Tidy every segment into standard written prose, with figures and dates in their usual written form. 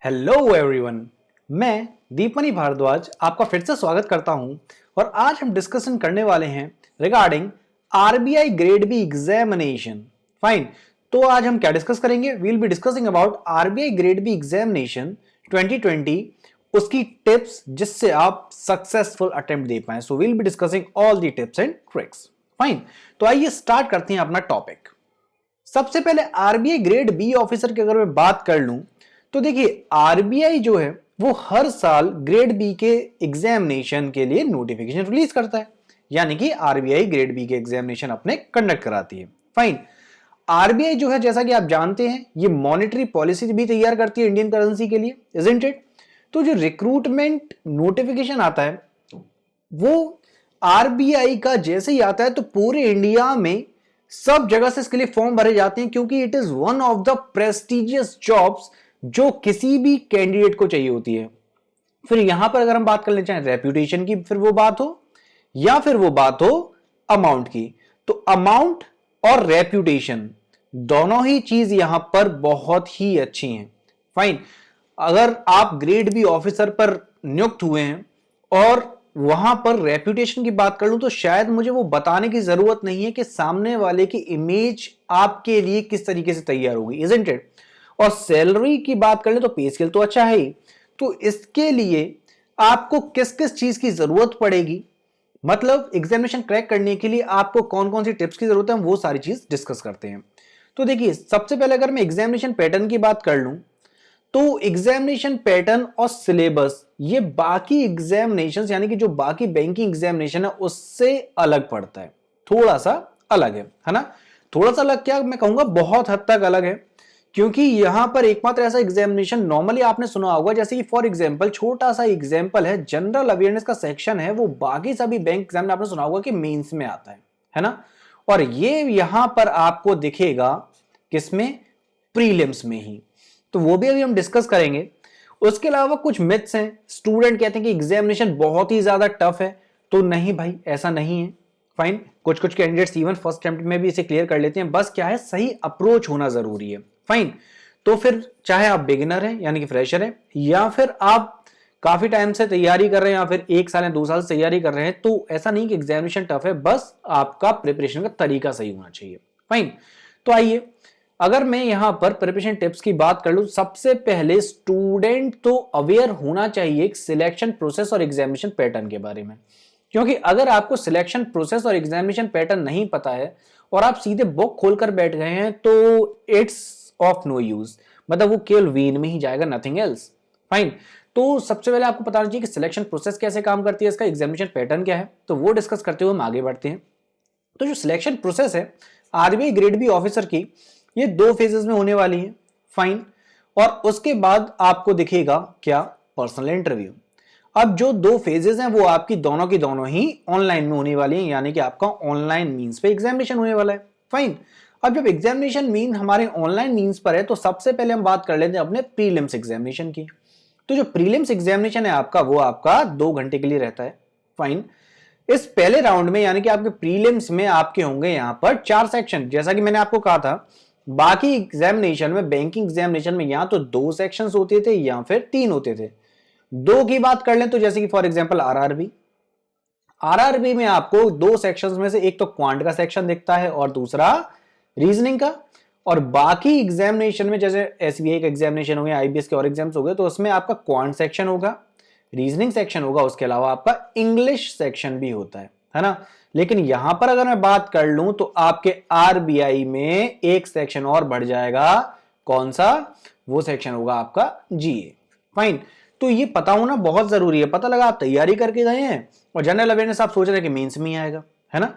Hello everyone, मैं दीपमणि भारद्वाज आपका फिर से स्वागत करता हूं और आज हम डिस्कशन करने वाले हैं regarding RBI grade B examination. Fine, तो आज हम क्या डिस्कस करेंगे? We will be discussing about RBI grade B examination 2020, उसकी टिप्स जिससे आप सक्सेसफुल अटेम्प्ट दे पाए। So we will be discussing all the tips and tricks. Fine, तो आइए स्टार्ट करते हैं अपना टॉपिक। सबसे पहले आरबीआई ग्रेड बी ऑफिसर की अगर मैं बात कर लूं तो देखिए, आरबीआई जो है वो हर साल ग्रेड बी के एग्जामिनेशन के लिए नोटिफिकेशन रिलीज करता है, यानी कि आरबीआई ग्रेड बी के एग्जामिनेशन अपने कंडक्ट कराती है। फाइन, आरबीआई जो है जैसा कि आप जानते हैं ये मॉनेटरी पॉलिसी भी तैयार करती है इंडियन करेंसी के लिए, इजंट इट? तो जो रिक्रूटमेंट नोटिफिकेशन आता है वो आरबीआई का जैसे ही आता है तो पूरे इंडिया में सब जगह से इसके लिए फॉर्म भरे जाते हैं, क्योंकि it is one of the prestigious jobs जो किसी भी कैंडिडेट को चाहिए होती है। फिर यहां पर अगर हम बात करना चाहें रेप्यूटेशन की, फिर वो बात हो या फिर वो बात हो अमाउंट की, तो अमाउंट और रेप्यूटेशन दोनों ही चीज यहां पर बहुत ही अच्छी हैं। फाइन, अगर आप ग्रेड बी ऑफिसर पर नियुक्त हुए हैं और वहां पर रेप्यूटेशन की बात कर लूं तो शायद मुझे वो बताने की जरूरत नहीं है कि सामने वाले की इमेज आपके लिए किस तरीके से तैयार होगी, इजंट इट? और सैलरी की बात कर ले तो पे स्केल तो अच्छा है ही, तो इसके लिए आपको किस किस चीज की जरूरत पड़ेगी, मतलब एग्जामिनेशन क्रैक करने के लिए आपको कौन कौन सी टिप्स की जरूरत है, हम वो सारी चीज डिस्कस करते हैं। तो देखिए, सबसे पहले अगर मैं एग्जामिनेशन पैटर्न की बात कर लूं तो एग्जामिनेशन पैटर्न और सिलेबस ये बाकी एग्जामिनेशंस यानी कि जो बाकी बैंकिंग एग्जामिनेशन है उससे अलग पड़ता है, थोड़ा सा अलग है ना? थोड़ा सा अलग क्या, मैं कहूंगा बहुत हद तक अलग है, क्योंकि यहां पर एकमात्र ऐसा एग्जामिनेशन नॉर्मली आपने सुना होगा, जैसे कि फॉर एग्जांपल छोटा सा एग्जांपल है, जनरल अवेयरनेस का सेक्शन है, वो बाकी सभी बैंक एग्जाम में आपने सुना होगा कि मेंस में आता है ना? और ये यहां पर आपको दिखेगा किसमें? प्रीलिम्स में ही, तो वो भी अभी हम डिस्कस करेंगे। उसके अलावा कुछ मिथ्स हैं, स्टूडेंट कहते हैं कि एग्जामिनेशन बहुत ही ज्यादा टफ है, तो नहीं भाई, ऐसा नहीं है। फाइन, कुछ कुछ कैंडिडेट्स इवन फर्स्ट अटेम्प्ट में भी इसे क्लियर कर लेते हैं, बस क्या है, सही अप्रोच होना जरूरी है। फाइन, तो फिर चाहे आप बिगिनर हैं यानी कि फ्रेशर हैं, या फिर आप काफी टाइम से तैयारी कर रहे हैं, या फिर 1 साल या 2 साल से तैयारी कर रहे हैं, तो ऐसा नहीं कि एग्जामिनेशन टफ है, बस आपका प्रिपरेशन का तरीका सही होना चाहिए। फाइन, तो आइए, अगर मैं यहां पर प्रिपरेशन टिप्स की बात कर लूं, सबसे पहले स्टूडेंट तो अवेयर होना चाहिए सिलेक्शन प्रोसेस और एग्जामिनेशन पैटर्न के बारे में, क्योंकि अगर आपको सिलेक्शन प्रोसेस और एग्जामिनेशन पैटर्न नहीं पता है और आप सीधे बुक खोलकर बैठ गए हैं तो इट्स ऑफ नो यूज, मतलब वो केवल वीन में ही जाएगा, नथिंग एल्स। फाइन, तो सबसे पहले आपको पता चाहिए कि सिलेक्शन प्रोसेस कैसे काम करती है, इसका एग्जामिनेशन पैटर्न क्या है, तो वो डिस्कस करते हुए हम आगे बढ़ते हैं। तो जो सिलेक्शन प्रोसेस है आरबीआई ग्रेड बी ऑफिसर की, ये 2 फेजेस में होने वाली है। फाइन, और उसके बाद आपको दिखेगा क्या? Personal interview. अब जो 2 फेजेस हैं वो आपकी दोनों की दोनों ही ऑनलाइन में होने वाली हैं, यानी कि आपका ऑनलाइन मींस पे एग्जामिनेशन होने वाला है। फाइन, अब जब एग्जामिनेशन मीन हमारे ऑनलाइन मींस पर है तो सबसे पहले हम बात कर लेते हैं अपने प्रीलिम्स एग्जामिनेशन की। तो जो प्रीलिम्स एग्जामिनेशन है आपका, वो आपका 2 घंटे के लिए रहता है। फाइन, इस पहले राउंड में यानी कि आपके प्रीलिम्स में आपके होंगे यहां पर 4 सेक्शन, जैसा कि मैंने आपको कहा था बाकी एग्जामिनेशन में, बैंकिंग एग्जामिनेशन में या तो 2 सेक्शंस होते थे या फिर 3 होते थे। 2 की बात कर लें तो जैसे कि फॉर एग्जांपल आरआरबी में आपको 2 सेक्शंस में से एक तो क्वांट का सेक्शन दिखता है और दूसरा रीजनिंग का, और बाकी एग्जामिनेशन में जैसे एसबीआई का एग्जामिनेशन हो गया, आईबीएस के और एग्जाम्स हो गए, तो उसमें आपका क्वांट सेक्शन होगा, रीजनिंग सेक्शन होगा, उसके अलावा आपका इंग्लिश सेक्शन भी होता है ना? लेकिन यहां पर अगर मैं बात कर लूं तो आपके आरबीआई में एक सेक्शन और बढ़ जाएगा, कौन सा? वो सेक्शन होगा आपका जीए। फाइन, तो ये पता होना बहुत जरूरी है। पता लगा आप तैयारी करके गए हैं और जनरल अवेयरनेस आप सोच रहे हैं कि मेंस में ही आएगा, है ना?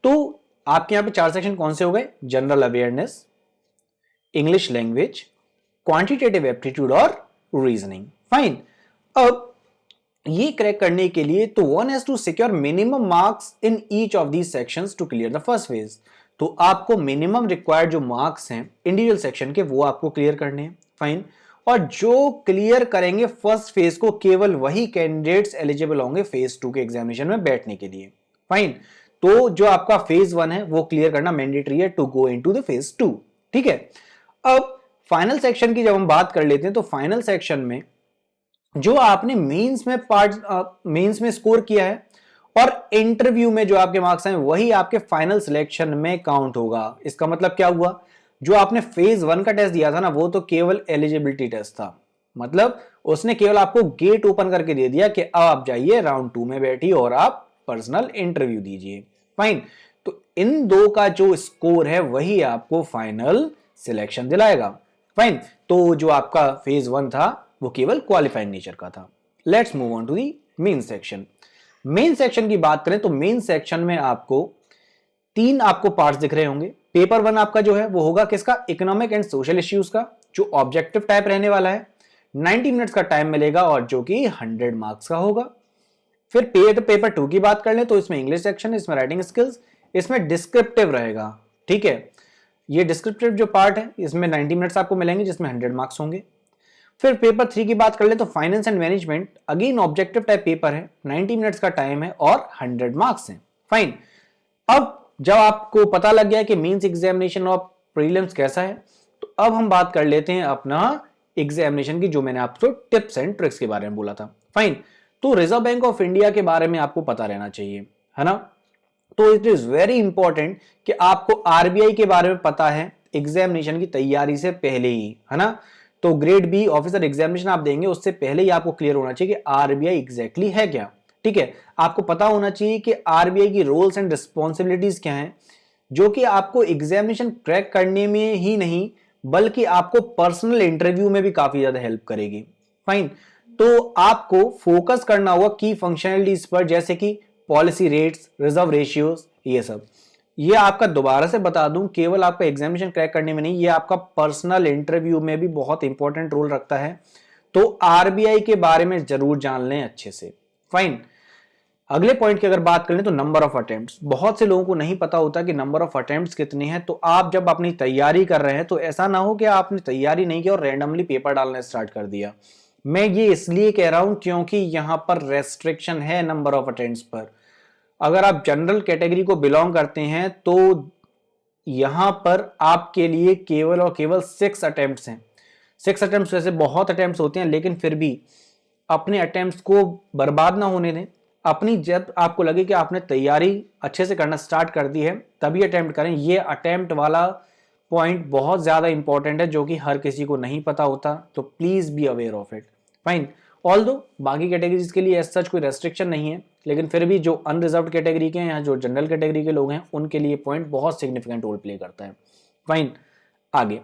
तो आपके यहां पे 4 सेक्शन कौन से हो गए? General awareness, English language, quantitative aptitude और रीजनिंग। फाइन, अब ये क्रैक करने के लिए तो one has to secure minimum marks in each of these sections to clear the first phase. तो आपको मिनिमम रिक्वायर्ड जो मार्क्स हैं इंडिविजुअल सेक्शन के, वो आपको क्लियर करने हैं। फाइन, और जो क्लियर करेंगे फर्स्ट फेज को, केवल वही कैंडिडेट्स एलिजिबल होंगे फेज 2 के एग्जामिनेशन में बैठने के लिए। फाइन, तो जो आपका फेज 1 है वो क्लियर करना मैंडेटरी है to go into the phase 2। ठीक है, अब फाइनल सेक्शन की जब हम बात कर लेते हैं तो फाइनल सेक्शन में जो आपने मेंस में स्कोर किया है और इंटरव्यू में जो आपके मार्क्स हैं वही आपके फाइनल सिलेक्शन में काउंट होगा। इसका मतलब क्या हुआ, जो आपने फेज 1 का टेस्ट दिया था ना, वो तो केवल एलिजिबिलिटी टेस्ट था, मतलब उसने केवल आपको गेट ओपन करके दे दिया कि अब आप जाइए राउंड 2 में बैठिए और आप पर्सनल इंटरव्यू दीजिए। फाइन, तो इन दो का जो स्कोर है वही आपको फाइनल सिलेक्शन दिलाएगा। फाइन, तो जो आपका फेज 1 था वो केवल क्वालिफाइंग नेचर का था। Let's move on to the main section. Main section की बात करें तो मेन सेक्शन में आपको 3 आपको पार्ट्स दिख रहे होंगे। पेपर 1 आपका जो है वो होगा किसका, इकोनॉमिक एंड सोशल इश्यूज का, जो ऑब्जेक्टिव टाइप रहने वाला है। 90 मिनट्स का टाइम मिलेगा और जो कि 100 मार्क्स का होगा। फिर पेपर 2 की बात कर लें तो इसमें इंग्लिश सेक्शन, इसमें राइटिंग स्किल्स, इसमें डिस्क्रिप्टिव रहेगा। ठीक है, ये डिस्क्रिप्टिव जो पार्ट है इसमें 90 मिनट्स आपको मिलेंगे जिसमें 100 मार्क्स होंगे। फिर पेपर 3 की बात कर ले तो finance and management, again objective type paper है, 90 मिनट्स का टाइम है और 100 मार्क्स हैं। फाइन, अब जब आपको पता लग गया कि मेंस एग्जामिनेशन और प्रीलिम्स कैसा है, तो अब हम बात कर लेते हैं अपना एग्जामिनेशन की, जो मैंने आपको टिप्स एंड ट्रिक्स के बारे में बोला था। फाइन, तो रिजर्व बैंक ऑफ इंडिया के बारे में आपको पता रहना चाहिए, है ना। तो इट इज वेरी इंपॉर्टेंट कि आपको आरबीआई के बारे में पता है एग्जामिनेशन की तैयारी से पहले ही, है ना। तो ग्रेड बी ऑफिसर एग्जामिनेशन आप देंगे उससे पहले ही आपको क्लियर होना चाहिए कि आरबीआई एग्जैक्टली है क्या। ठीक है, आपको पता होना चाहिए कि आरबीआई की रोल्स एंड रिस्पॉन्सिबिलिटीज क्या हैं, जो कि आपको एग्जामिनेशन क्रैक करने में ही नहीं बल्कि आपको पर्सनल इंटरव्यू में भी काफी ज्यादा हेल्प करेगी। फाइन, तो आपको फोकस करना होगा की फंक्शनलिटीज पर, जैसे कि पॉलिसी रेट्स, रिजर्व रेशियोज, ये सब। ये आपका दोबारा से बता दूं केवल आपका एग्जामिनेशन क्रैक करने में नहीं, ये आपका पर्सनल इंटरव्यू में भी बहुत इंपॉर्टेंट रोल रखता है। तो आरबीआई के बारे में जरूर जान लें अच्छे से। फाइन, अगले पॉइंट की अगर बात करें तो नंबर ऑफ अटेम्प्ट्स, बहुत से लोगों को नहीं पता होता कि नंबर ऑफ अटेम्प्ट्स कितने हैं। तो आप जब अपनी तैयारी कर रहे हैं तो ऐसा ना हो कि आपने तैयारी नहीं की और रैंडमली पेपर डालना स्टार्ट कर दिया। मैं ये इसलिए कह रहा हूं क्योंकि यहां पर रेस्ट्रिक्शन है नंबर ऑफ अटेम्प्ट्स पर। अगर आप जनरल कैटेगरी को बिलोंग करते हैं तो यहां पर आपके लिए केवल और केवल 6 अटेम्प्ट्स हैं। 6 अटेम्प्ट्स वैसे बहुत अटेम्प्ट्स होते हैं, लेकिन फिर भी अपने अटेम्प्ट्स को बर्बाद ना होने दें। अपनी जब आपको लगे कि आपने तैयारी अच्छे से करना स्टार्ट कर दी है तभी अटेम्प्ट करें। ये अटेम्प्ट वाला पॉइंट बहुत ज्यादा इंपॉर्टेंट है जो कि हर किसी को नहीं पता होता, तो please be aware of it. Fine, although बाकी कैटेगरीज के लिए सच कोई रेस्ट्रिक्शन नहीं है, लेकिन फिर भी जो अनरिजर्व्ड कैटेगरी के हैं या जो जनरल कैटेगरी के लोग हैं उनके लिए पॉइंट बहुत सिग्निफिकेंट रोल प्ले करता है। फाइन, आगे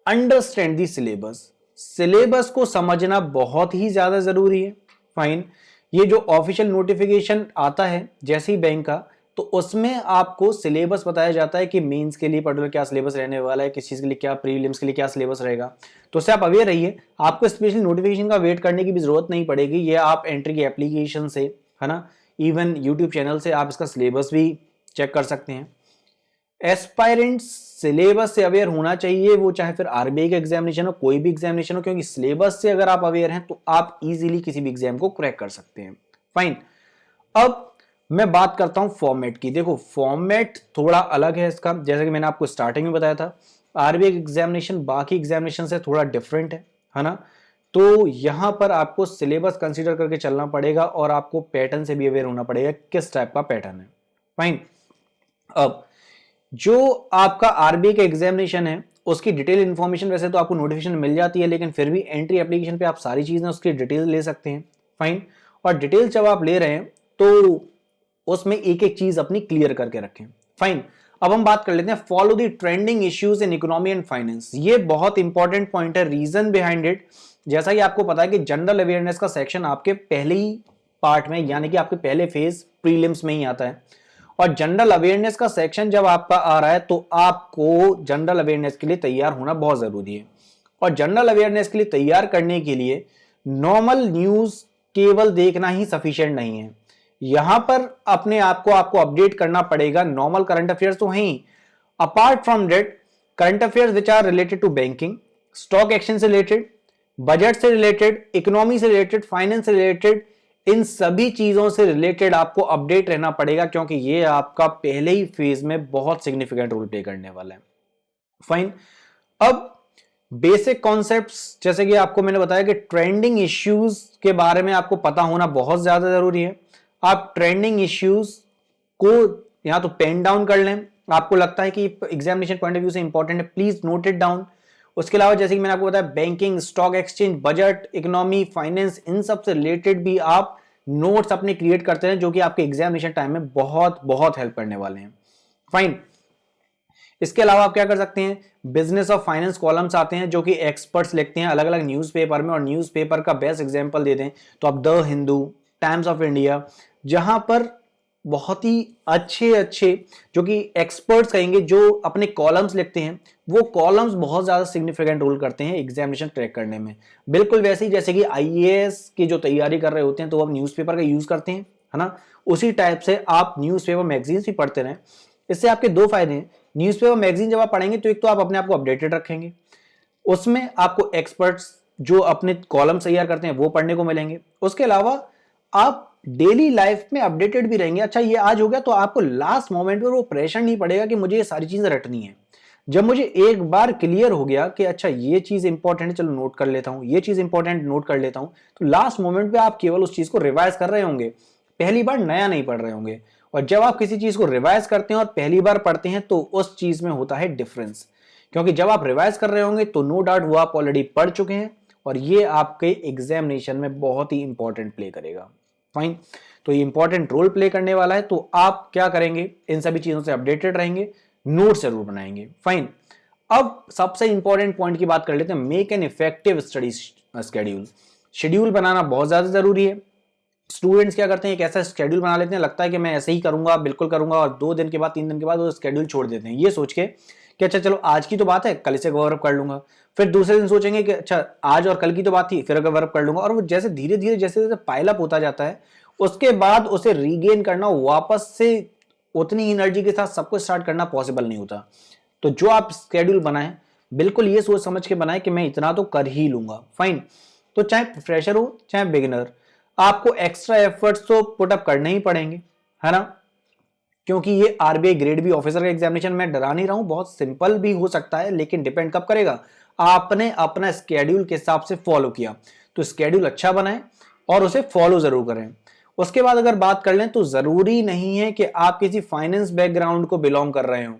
अंडरस्टैंड दी सिलेबस। सिलेबस को समझना बहुत ही ज्यादा जरूरी है। फाइन, ये जो ऑफिशियल नोटिफिकेशन आता है जैसे ही बैंक का, तो उसमें आपको सिलेबस बताया जाता है कि मेंस के लिए पर्टिकुलर क्या सिलेबस रहने वाला है, किस चीज के लिए क्या, प्रीलिम्स के लिए क्या सिलेबस रहेगा। तो उससे आप अवेयर रहिए, आपको स्पेशली नोटिफिकेशन का वेट करने की भी जरूरत नहीं पड़ेगी। ये आप एंट्री की एप्लीकेशन से, है ना, इवन यूट्यूब चैनल से आप इसका सिलेबस भी चेक कर सकते हैं। एस्पायरेंट सिलेबस से अवेयर होना चाहिए, वो चाहे फिर आरबीआई का एग्जामिनेशन हो, कोई भी एग्जामिनेशन हो, क्योंकि सिलेबस से अगर आप अवेयर हैं तो आप इजीली किसी भी एग्जाम को क्रैक कर सकते हैं। फाइन, अब मैं बात करता हूं फॉर्मेट की। देखो फॉर्मेट थोड़ा अलग है इसका, जैसे कि मैंने आपको स्टार्टिंग में बताया था आरबीआई एग्जामिनेशन बाकी एग्जामिनेशन से थोड़ा डिफरेंट है ना। तो यहां पर आपको सिलेबस कंसीडर करके चलना पड़ेगा और आपको पैटर्न से भी अवेयर होना पड़ेगा किस टाइप का पैटर्न है। फाइन, अब जो आपका आरबीआई का एग्जामिनेशन है उसकी डिटेल इंफॉर्मेशन वैसे तो आपको नोटिफिकेशन मिल जाती है, लेकिन फिर भी एंट्री एप्लीकेशन पे आप सारी चीजें उसकी डिटेल ले सकते हैं। फाइन, और डिटेल जब आप ले रहे हैं तो उसमें एक एक चीज अपनी क्लियर करके रखें। फाइन, अब हम बात कर लेते हैं follow the trending issues in economy and finance. ये बहुत इंपॉर्टेंट पॉइंट है। रीजन बिहाइंड इट, जैसा कि आपको पता है कि जनरल अवेयरनेस का सेक्शन आपके पहले ही पार्ट में यानी कि आपके पहले फेज प्रीलिम्स में ही आता है, और जनरल अवेयरनेस का सेक्शन जब आपका आ रहा है तो आपको जनरल अवेयरनेस के लिए तैयार होना बहुत जरूरी है। और जनरल अवेयरनेस के लिए तैयार करने के लिए नॉर्मल न्यूज केवल देखना ही सफिशिएंट नहीं है। यहां पर अपने आप को आपको अपडेट करना पड़ेगा। नॉर्मल करंट अफेयर्स तो हैं ही, apart from that current affairs which are related to banking, stock exchange से रिलेटेड, बजट से रिलेटेड, इकोनॉमी से रिलेटेड, फाइनेंस से रिलेटेड, इन सभी चीजों से रिलेटेड आपको अपडेट रहना पड़ेगा, क्योंकि ये आपका पहले ही फेज में बहुत सिग्निफिकेंट रोल प्ले करने वाला है। फाइन, अब बेसिक कॉन्सेप्ट्स, जैसे कि आपको मैंने बताया कि ट्रेंडिंग इश्यूज के बारे में आपको पता होना बहुत ज्यादा जरूरी है। आप ट्रेंडिंग इश्यूज को या तो पेन डाउन कर लें, आपको लगता है कि एग्जामिनेशन पॉइंट ऑफ व्यू से इंपॉर्टेंट है, प्लीज नोट इट डाउन। उसके अलावा जैसे कि मैंने आपको बताया, banking, stock exchange, budget, economy, finance, इन सब से रिलेटेड भी आप नोट्स अपने क्रिएट करते हैं, जो कि आपके एग्जामिनेशन टाइम में बहुत बहुत हेल्प करने वाले हैं। फाइन। इसके अलावा आप क्या कर सकते हैं, बिजनेस और फाइनेंस कॉलम्स आते हैं जो कि एक्सपर्ट्स लिखते हैं अलग अलग न्यूज़पेपर में, और न्यूज़पेपर का बेस्ट एग्जांपल दे दें तो आप the Hindu, times of India, जहां पर बहुत ही अच्छे अच्छे जो कि एक्सपर्ट्स कहेंगे जो अपने कॉलम्स लिखते हैं, वो कॉलम्स बहुत ज्यादा सिग्निफिकेंट रोल करते हैं एग्जामिनेशन क्रैक करने में। बिल्कुल वैसे ही जैसे कि आईएएस की जो तैयारी कर रहे होते हैं तो आप न्यूज़पेपर का यूज करते हैं, है ना, उसी टाइप से आप न्यूज़पेपर मैगजीन्स भी पढ़ते रहें। इससे आपके दो फायदे हैं, न्यूज़पेपर मैगजीन जब आप पढ़ेंगे तो एक तो आप अपने आप को अपडेटेड रखेंगे, उसमें आपको एक्सपर्ट्स जो अपने कॉलम तैयार करते हैं वो पढ़ने को मिलेंगे। उसके अलावा आप डेली लाइफ में अपडेटेड भी रहेंगे। अच्छा ये आज हो गया तो आपको लास्ट मोमेंट पर वो प्रेशर नहीं पड़ेगा कि मुझे ये सारी चीजें रटनी है। जब मुझे एक बार क्लियर हो गया कि अच्छा ये चीज इंपॉर्टेंट है, चलो नोट कर लेता हूं, ये चीज इंपॉर्टेंट नोट कर लेता हूं, तो लास्ट मोमेंट पे आप केवल उस चीज को रिवाइज कर रहे होंगे, पहली बार नया नहीं पढ़ रहे होंगे। और जब आप किसी चीज को रिवाइज करते हैं और पहली बार पढ़ते हैं तो उस चीज में होता है डिफरेंस, क्योंकि जब आप रिवाइज कर रहे होंगे तो नो डाउट वो आप ऑलरेडी पढ़ चुके हैं, और ये आपके एग्जामिनेशन में बहुत ही इंपॉर्टेंट प्ले करेगा। फाइन। तो ये इंपॉर्टेंट रोल प्ले करने वाला है, तो आप क्या करेंगे, इन सभी चीजों से अपडेटेड रहेंगे, नोट्स जरूर बनाएंगे। फाइन। अब सबसे इंपॉर्टेंट पॉइंट की बात कर लेते हैं, make an effective study schedule. Schedule बनाना बहुत ज्यादा जरूरी है। स्टूडेंट्स क्या करते हैं, एक ऐसा शेड्यूल बना लेते हैं, लगता है कि मैं ऐसे ही करूंगा, बिल्कुल करूंगा, और 2 दिन के बाद 3 दिन के बाद वो शेड्यूल छोड़ देते हैं, ये सोच के कि अच्छा चलो आज की तो बात है, कल इसे कवर अप कर लूंगा। फिर दूसरे दिन सोचेंगे कि अच्छा आज और कल की तो बात थी, फिर कवर अप कर लूंगा, और वो जैसे धीरे धीरे जैसे जैसे पाइल अप होता जाता है, उसके बाद उसे रीगेन करना, वापस से उतनी एनर्जी के साथ सब कुछ स्टार्ट करना पॉसिबल नहीं होता। तो जो आप शेड्यूल बनाएं, बिल्कुल ये सोच समझ के बनाएं कि मैं इतना तो कर ही लूंगा। फाइन। तो चाहे फ्रेशर हो चाहे बिगिनर, आपको एक्स्ट्रा एफर्ट्स तो पुटअप करने ही पड़ेंगे, है ना, क्योंकि ये आरबीआई ग्रेड बी ऑफिसर का एग्जामिनेशन, मैं डरा नहीं रहा हूं, बहुत सिंपल भी हो सकता है, लेकिन डिपेंड कब करेगा, आपने अपना स्केड्यूल के हिसाब से फॉलो किया। तो स्केड्यूल अच्छा बनाएं और उसे फॉलो जरूर करें। उसके बाद अगर बात कर लें तो जरूरी नहीं है कि आप किसी फाइनेंस बैकग्राउंड को बिलोंग कर रहे हो,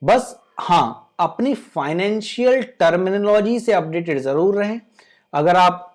बस हाँ अपनी फाइनेंशियल टर्मिनोलॉजी से अपडेटेड जरूर रहें। अगर आप